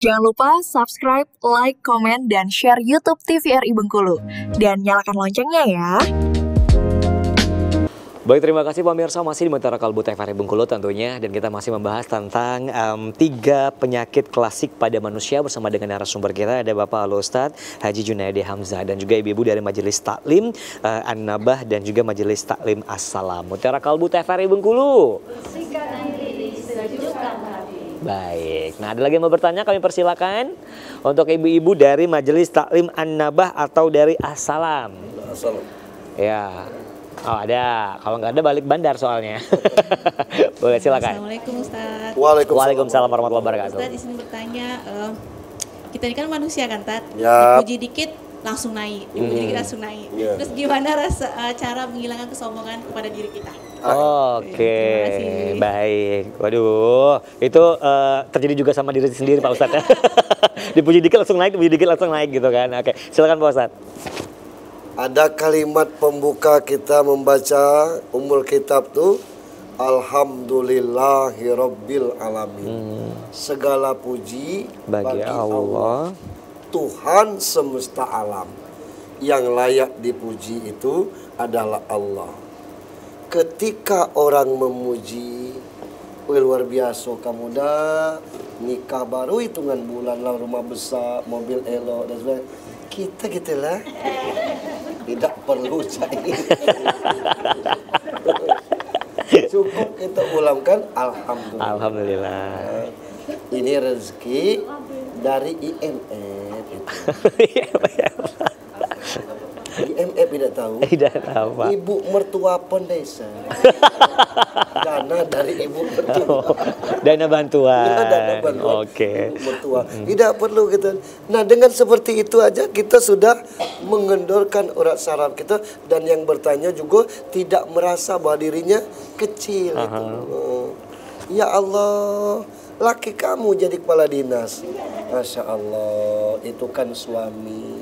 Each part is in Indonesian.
Jangan lupa subscribe, like, komen, dan share YouTube TVRI Bengkulu. Dan nyalakan loncengnya ya. Baik, terima kasih pemirsa, masih di Mutiara Kalbu TVRI Bengkulu tentunya. Dan kita masih membahas tentang 3 penyakit klasik pada manusia bersama dengan narasumber kita. Ada Bapak Al-Ustadz Haji Junaidi Hamzah dan juga ibu-ibu dari Majelis Taklim An-Nabah dan juga Majelis Taklim As-Salam. Mutiara Kalbu TVRI Bengkulu. Baik, nah ada lagi yang mau bertanya, kami persilakan untuk ibu-ibu dari Majelis Taklim An-Nabah atau dari As-Salam. As-Salam. Ya. Oh ada, kalau nggak ada balik bandar soalnya. Boleh silakan. Assalamualaikum Ustaz. Waalaikumsalam warahmatullahi wabarakatuh. Ustaz izin bertanya, kita ini kan manusia kan Tat? Yap. Dipuji dikit langsung naik, dipuji dikit langsung naik. Ya. Terus gimana cara menghilangkan kesombongan kepada diri kita? Oke, Terima kasih. baik. Waduh, itu terjadi juga sama diri sendiri Pak Ustadz ya. Dipuji dikit langsung naik, dipuji dikit langsung naik gitu kan. Oke, silakan Pak Ustadz. Ada kalimat pembuka kita membaca Ummul Kitab tuh, Alhamdulillahirabbil alamin. Segala puji Bagi Allah. Tuhan semesta alam. Yang layak dipuji itu adalah Allah. Ketika orang memuji, luar biasa kamu dah nikah baru hitungan bulan lah, rumah besar, mobil elok dan sebagainya. Kita gitulah. Tidak perlu cari. Cukup kita ulamkan Alhamdulillah. Alhamdulillah. Ini rezeki dari IMF itu. IMF tidak tahu. Tidak tahu Pak. Ibu mertua pendesa. Dana dari ibu mertua. Dana bantuan. Dana bantuan. Oke. Ibu mertua. Tidak perlu kita. Nah dengan seperti itu aja kita sudah mengendorkan urat saraf kita, dan yang bertanya juga tidak merasa bahwa dirinya kecil itu. Ya Allah, laki kamu jadi kepala dinas. Masya Allah, itu kan suami.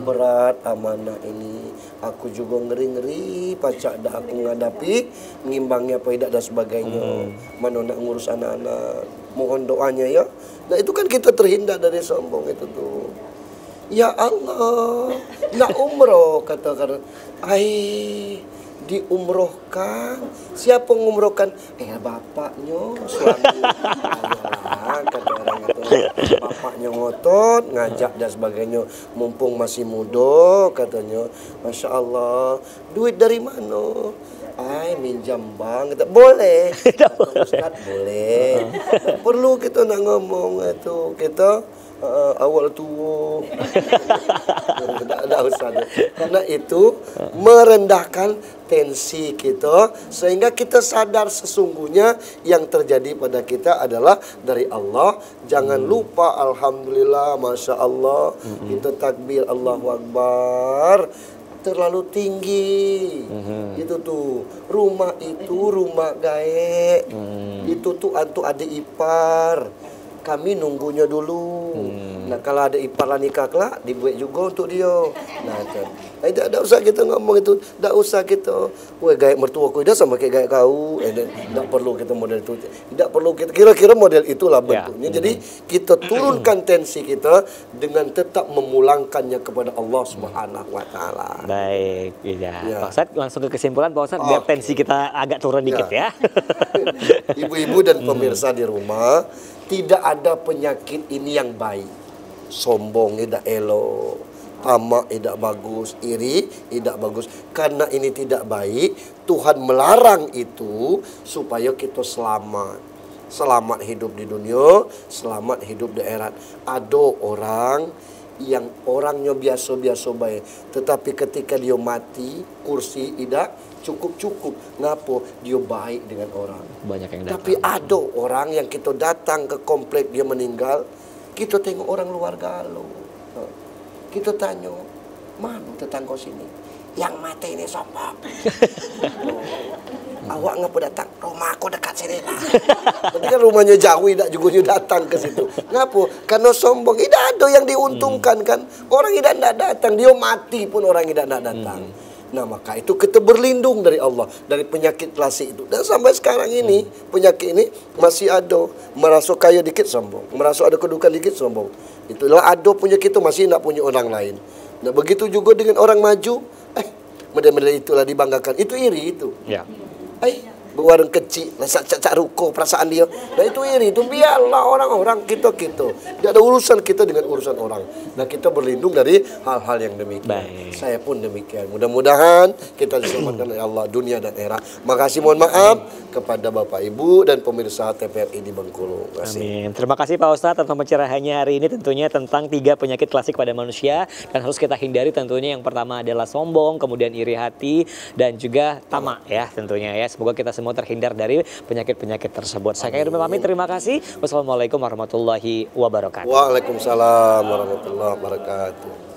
Berat amanah ini. Aku juga ngeri-ngeri pacak dah aku ngadapi, mengimbangnya apa tidak dan sebagainya. Mana nak ngurus anak-anak. Mohon doanya ya. Nah itu kan kita terhindar dari sombong itu tuh. Ya Allah, nak umroh katakan. Diumrohkan. Siapa ngumrohkan? Bapaknya, suami. Ayalah, kata orang itu. Bapaknya ngotot, ngajak dan sebagainya. Mumpung masih muda, katanya. Masya Allah, duit dari mana? Minjam bank. Kata, boleh. Kata Ustaz, boleh. Tak perlu kita nak ngomong itu. Kita awal tua. Tidak usah. Karena itu merendahkan tensi kita, sehingga kita sadar sesungguhnya yang terjadi pada kita adalah dari Allah. Jangan lupa Alhamdulillah, Masya Allah. Kita takbir Allahu Akbar terlalu tinggi. Itu tuh rumah itu rumah gaek. Itu tuh antu adik ipar. Kami nunggunya dulu. Nah kalau ada ipar lah nikah kelak, dibuat juga untuk dia. Nah kan, tidak usah kita ngomong itu, tidak usah kita. Wah gaya mertua aku dah sama kayak gaya kau. Tidak perlu kita model itu. Tidak perlu kita kira-kira model itulah bentuknya. Jadi kita turunkan tensi kita dengan tetap memulangkannya kepada Allah Subhanahu Wa Taala. Baik, ya. Pak Ustadz langsung ke kesimpulan Pak Ustadz, biar tensi kita agak turun dikit ya. Ibu-ibu dan pemirsa di rumah, tidak ada penyakit ini yang baik. Sombong tidak elok, tamak tidak bagus, iri tidak bagus. Karena ini tidak baik, Tuhan melarang itu supaya kita selamat. Selamat hidup di dunia, selamat hidup di akhirat. Ada orang yang orangnya biasa-biasa baik, tetapi ketika dia mati, kursi tidak cukup-cukup. Ngapa? Dia baik dengan orang. Banyak yang datang. Tapi ada orang yang kita datang ke komplek dia meninggal, kita tengok orang luar galau. Kita tanya, mana tetangga sini? Yang mati ini siapa? Awak ngapa datang? Rumah aku dekat sini lah. Berarti kan rumahnya jauh, tidak juga datang ke situ. Ngapa? Karena sombong. Tidak ada yang diuntungkan kan. Orang tidak datang, dia mati pun orang tidak datang. Nah maka itu kita berlindung dari Allah, dari penyakit klasik itu. Dan sampai sekarang ini penyakit ini masih ada. Merasa kaya dikit sombong, merasa ada kedudukan dikit sombong. Itulah ada punya kita masih nak punya orang lain. Nah begitu juga dengan orang maju, model-model itulah dibanggakan. Itu iri itu. Ya. Warung kecil, cak ruko perasaan dia. Nah itu iri, itu biarlah orang-orang kita. Tidak ada urusan kita dengan urusan orang. Nah kita berlindung dari hal-hal yang demikian. Baik. Saya pun demikian. Mudah-mudahan kita diselamatkan oleh Allah dunia dan akhirat. Makasih, mohon maaf kepada Bapak Ibu dan pemirsa TVRI di Bengkulu. Amin. Terima kasih Pak Ustadz atas pencerahannya hari ini tentunya tentang 3 penyakit klasik pada manusia dan harus kita hindari tentunya. Yang pertama adalah sombong, kemudian iri hati dan juga tamak ya tentunya ya. Semoga kita semua terhindar dari penyakit-penyakit tersebut. Saya Khairul pamit, terima kasih. Wassalamualaikum warahmatullahi wabarakatuh. Waalaikumsalam warahmatullahi wabarakatuh.